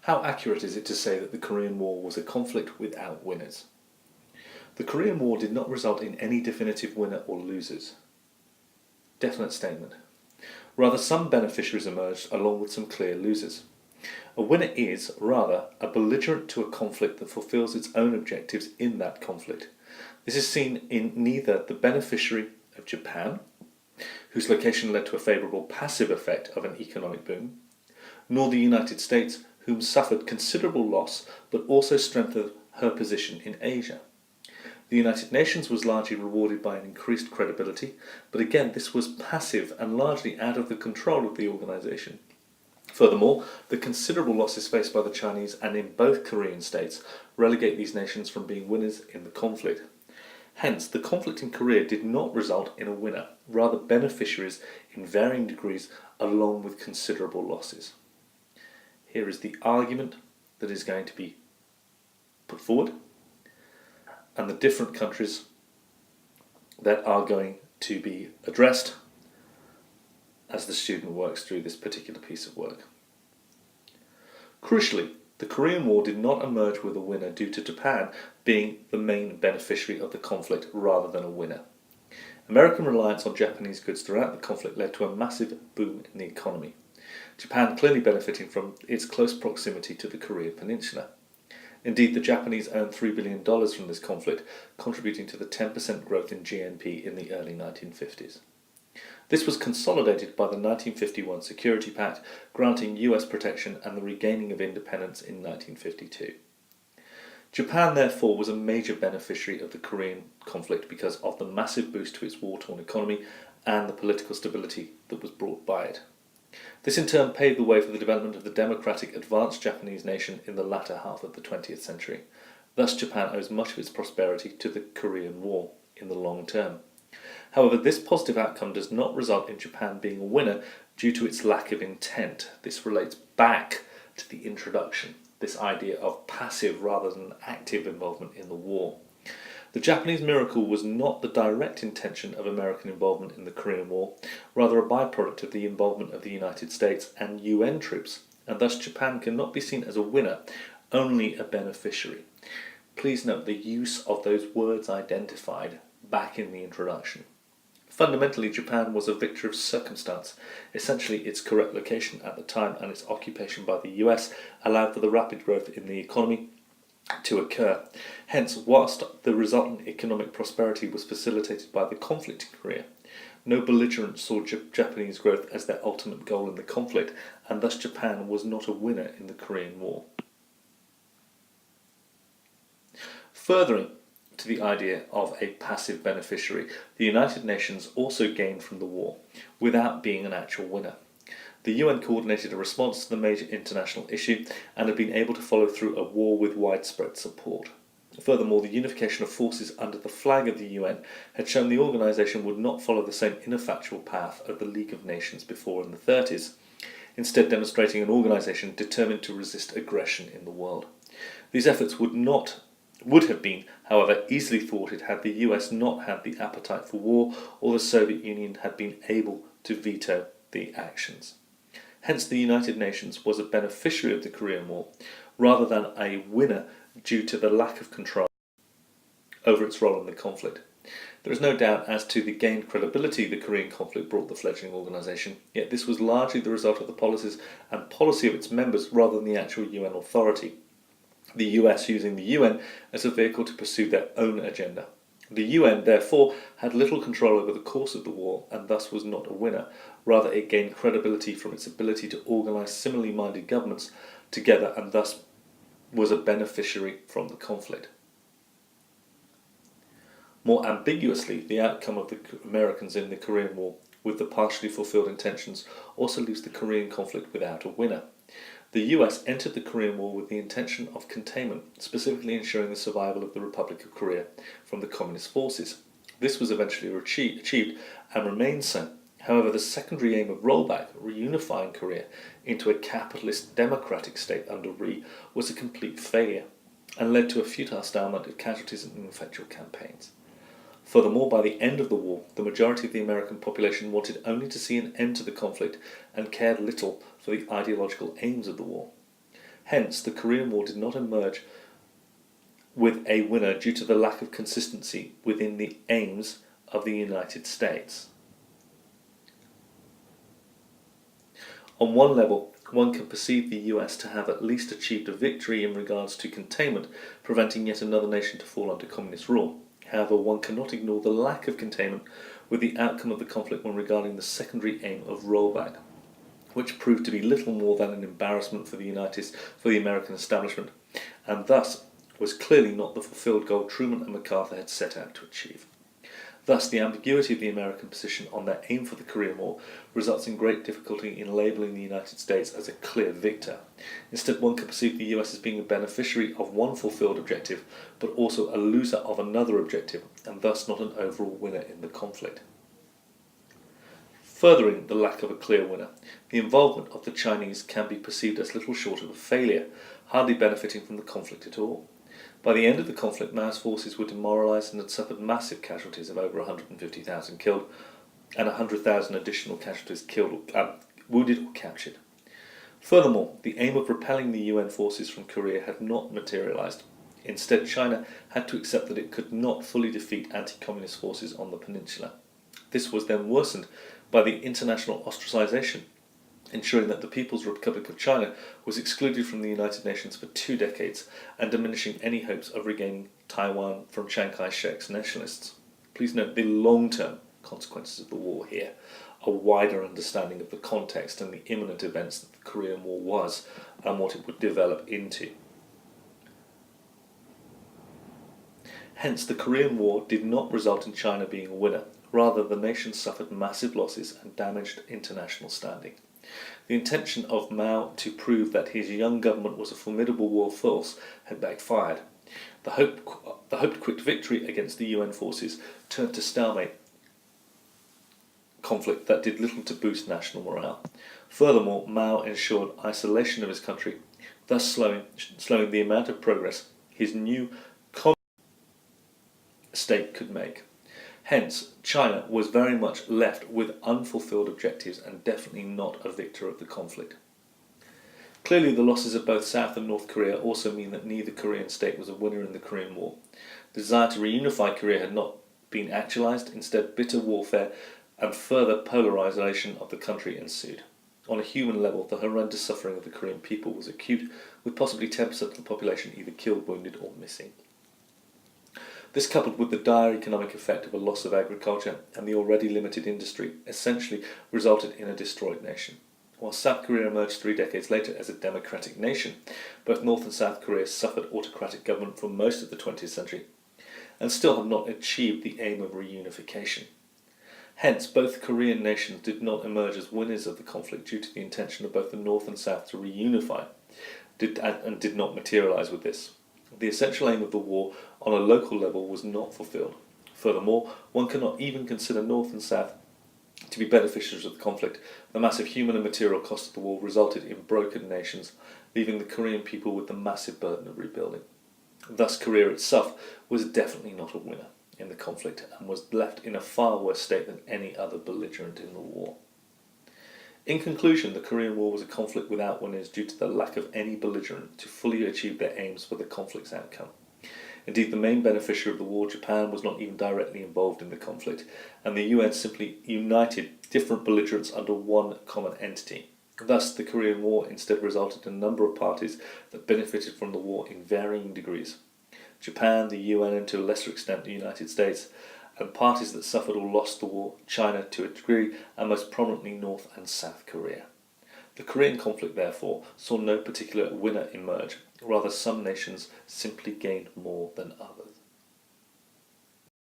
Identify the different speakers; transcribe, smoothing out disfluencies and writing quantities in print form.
Speaker 1: How accurate is it to say that the Korean War was a conflict without winners? The Korean War did not result in any definitive winner or losers. Definite statement. Rather, some beneficiaries emerged along with some clear losers. A winner is, rather, a belligerent to a conflict that fulfills its own objectives in that conflict. This is seen in neither the beneficiary of Japan, whose location led to a favourable passive effect of an economic boom, nor the United States, whom suffered considerable loss but also strengthened her position in Asia. The United Nations was largely rewarded by an increased credibility, but again this was passive and largely out of the control of the organisation. Furthermore, the considerable losses faced by the Chinese and in both Korean states relegate these nations from being winners in the conflict. Hence, the conflict in Korea did not result in a winner, rather beneficiaries in varying degrees along with considerable losses. Here is the argument that is going to be put forward and the different countries that are going to be addressed as the student works through this particular piece of work. Crucially, the Korean War did not emerge with a winner due to Japan being the main beneficiary of the conflict rather than a winner. American reliance on Japanese goods throughout the conflict led to a massive boom in the economy, Japan clearly benefiting from its close proximity to the Korean Peninsula. Indeed, the Japanese earned $3 billion from this conflict, contributing to the 10% growth in GNP in the early 1950s. This was consolidated by the 1951 Security Pact, granting US protection and the regaining of independence in 1952. Japan, therefore, was a major beneficiary of the Korean conflict because of the massive boost to its war-torn economy and the political stability that was brought by it. This in turn paved the way for the development of the democratic, advanced Japanese nation in the latter half of the 20th century. Thus, Japan owes much of its prosperity to the Korean War in the long term. However, this positive outcome does not result in Japan being a winner due to its lack of intent. This relates back to the introduction, this idea of passive rather than active involvement in the war. The Japanese miracle was not the direct intention of American involvement in the Korean War, rather a byproduct of the involvement of the United States and UN troops, and thus Japan cannot be seen as a winner, only a beneficiary. Please note the use of those words identified back in the introduction. Fundamentally, Japan was a victor of circumstance. Essentially, its correct location at the time and its occupation by the US allowed for the rapid growth in the economy to occur. Hence, whilst the resultant economic prosperity was facilitated by the conflict in Korea, no belligerent saw Japanese growth as their ultimate goal in the conflict, and thus Japan was not a winner in the Korean War. Furthering to the idea of a passive beneficiary, the United Nations also gained from the war, without being an actual winner. The UN coordinated a response to the major international issue and had been able to follow through a war with widespread support. Furthermore, the unification of forces under the flag of the UN had shown the organisation would not follow the same ineffectual path of the League of Nations before in the 30s, instead demonstrating an organisation determined to resist aggression in the world. These efforts would have been, however, easily thwarted had the US not had the appetite for war or the Soviet Union had been able to veto the actions. Hence, the United Nations was a beneficiary of the Korean War, rather than a winner due to the lack of control over its role in the conflict. There is no doubt as to the gained credibility the Korean conflict brought the fledgling organisation, yet this was largely the result of the policies and policy of its members rather than the actual UN authority. The US using the UN as a vehicle to pursue their own agenda. The UN, therefore, had little control over the course of the war and thus was not a winner. Rather, it gained credibility from its ability to organise similarly minded governments together and thus was a beneficiary from the conflict. More ambiguously, the outcome of the Americans in the Korean War, with the partially fulfilled intentions, also leaves the Korean conflict without a winner. The US entered the Korean War with the intention of containment, specifically ensuring the survival of the Republic of Korea from the Communist forces. This was eventually achieved and remains so. However, the secondary aim of rollback, reunifying Korea into a capitalist democratic state under Ri, was a complete failure and led to a futile stalemate of casualties and ineffectual campaigns. Furthermore, by the end of the war, the majority of the American population wanted only to see an end to the conflict and cared little for the ideological aims of the war. Hence, the Korean War did not emerge with a winner due to the lack of consistency within the aims of the United States. On one level, one can perceive the US to have at least achieved a victory in regards to containment, preventing yet another nation to fall under communist rule. However, one cannot ignore the lack of containment with the outcome of the conflict when regarding the secondary aim of rollback, which proved to be little more than an embarrassment for the American establishment, and thus was clearly not the fulfilled goal Truman and MacArthur had set out to achieve. Thus, the ambiguity of the American position on their aim for the Korean War results in great difficulty in labelling the United States as a clear victor. Instead, one can perceive the US as being a beneficiary of one fulfilled objective, but also a loser of another objective, and thus not an overall winner in the conflict. Furthering the lack of a clear winner, the involvement of the Chinese can be perceived as little short of a failure, hardly benefiting from the conflict at all. By the end of the conflict, Mao's forces were demoralised and had suffered massive casualties of over 150,000 killed and 100,000 additional casualties wounded or captured. Furthermore, the aim of repelling the UN forces from Korea had not materialised. Instead, China had to accept that it could not fully defeat anti-communist forces on the peninsula. This was then worsened by the international ostracisation, ensuring that the People's Republic of China was excluded from the United Nations for 2 decades and diminishing any hopes of regaining Taiwan from Chiang Kai-shek's nationalists. Please note the long-term consequences of the war here, a wider understanding of the context and the imminent events that the Korean War was and what it would develop into. Hence, the Korean War did not result in China being a winner. Rather, the nation suffered massive losses and damaged international standing. The intention of Mao to prove that his young government was a formidable world force had backfired. The hoped quick victory against the UN forces turned to stalemate conflict that did little to boost national morale. Furthermore, Mao ensured isolation of his country, thus slowing the amount of progress his new communist state could make. Hence, China was very much left with unfulfilled objectives and definitely not a victor of the conflict. Clearly, the losses of both South and North Korea also mean that neither Korean state was a winner in the Korean War. The desire to reunify Korea had not been actualized. Instead, bitter warfare and further polarization of the country ensued. On a human level, the horrendous suffering of the Korean people was acute, with possibly 10% of the population either killed, wounded or missing. This, coupled with the dire economic effect of a loss of agriculture and the already limited industry, essentially resulted in a destroyed nation. While South Korea emerged 3 decades later as a democratic nation, both North and South Korea suffered autocratic government for most of the 20th century and still have not achieved the aim of reunification. Hence, both Korean nations did not emerge as winners of the conflict due to the intention of both the North and South to reunify, and did not materialise with this. The essential aim of the war on a local level was not fulfilled. Furthermore, one cannot even consider North and South to be beneficiaries of the conflict. The massive human and material cost of the war resulted in broken nations, leaving the Korean people with the massive burden of rebuilding. Thus, Korea itself was definitely not a winner in the conflict and was left in a far worse state than any other belligerent in the war. In conclusion, the Korean War was a conflict without winners due to the lack of any belligerent to fully achieve their aims for the conflict's outcome. Indeed, the main beneficiary of the war, Japan, was not even directly involved in the conflict, and the UN simply united different belligerents under one common entity. Thus, the Korean War instead resulted in a number of parties that benefited from the war in varying degrees. Japan, the UN, and to a lesser extent the United States, and parties that suffered or lost the war, China to a degree, and most prominently North and South Korea. The Korean conflict, therefore, saw no particular winner emerge, rather some nations simply gained more than others.